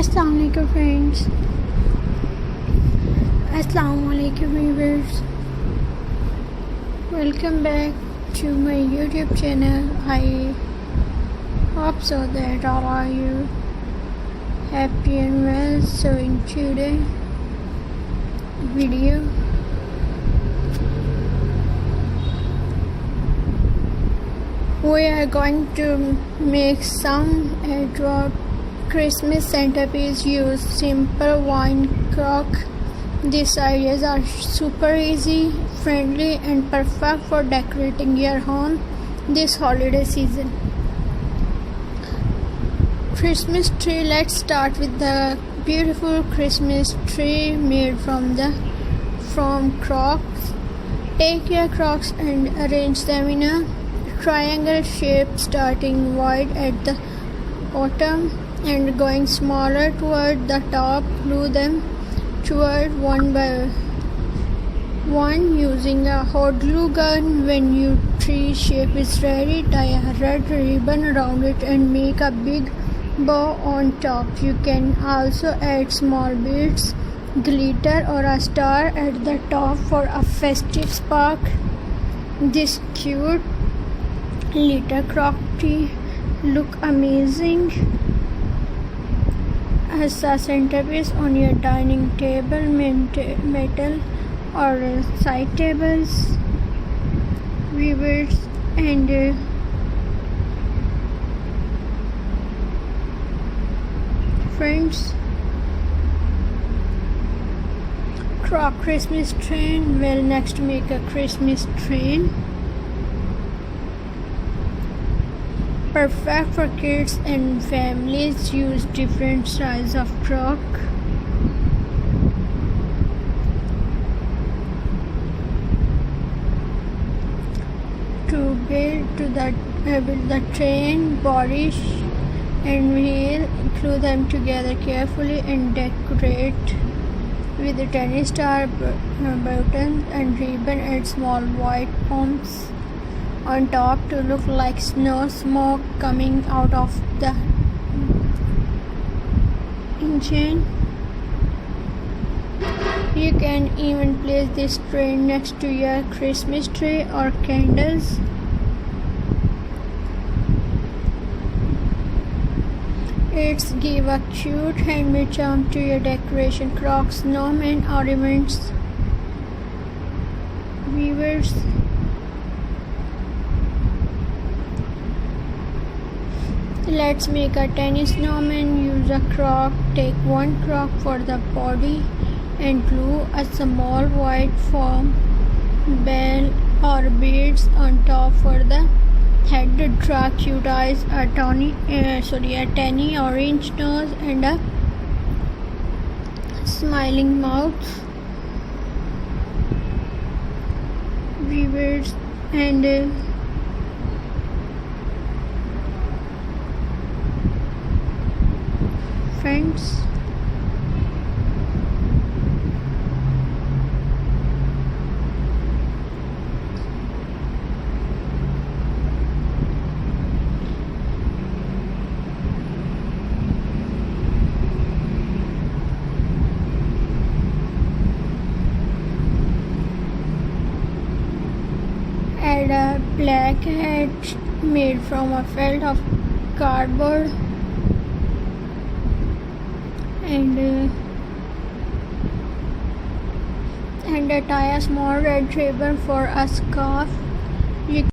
Assalamu alaikum friends. Assalamu alaikum viewers. Welcome back to my YouTube channel. I hope so that all are you happy and well. So in today's video we are going to make some adorable Christmas centerpiece. Use simple wine cork. These ideas are super easy, friendly and perfect for decorating your home this holiday season. Christmas tree. Let's start with the beautiful Christmas tree made from crocks. Take your crocks and arrange them in a triangle shape, starting wide at the bottom and going smaller toward the top. Glue them toward one by one using a hot glue gun. When your tree shape is ready, tie a red ribbon around it and make a big bow on top. You can also add small beads, glitter or a star at the top for a festive spark. This cute little crock tree look amazing as a centerpiece on your dining table, metal or side tables. Viewers and friends, crock Christmas train. Well, next make a Christmas train. Perfect for kids and families. Use different sizes of crock. To build the train body and wheel, glue them together carefully and decorate with the tennis star buttons and ribbon and small white pomps on top to look like snow smoke coming out of the engine. You can even place this train next to your Christmas tree or candles. It's give a cute handmade charm to your decoration. Crocks, snowmen, ornaments. Viewers, let's make a tiny snowman. Use a crock. Take one crock for the body and glue a small white foam bell or beads on top for the head. Draw cute eyes, a tiny orange nose and a smiling mouth. Viewers and friends, add a black hat made from a felt of cardboard and tie a small red ribbon for a scarf.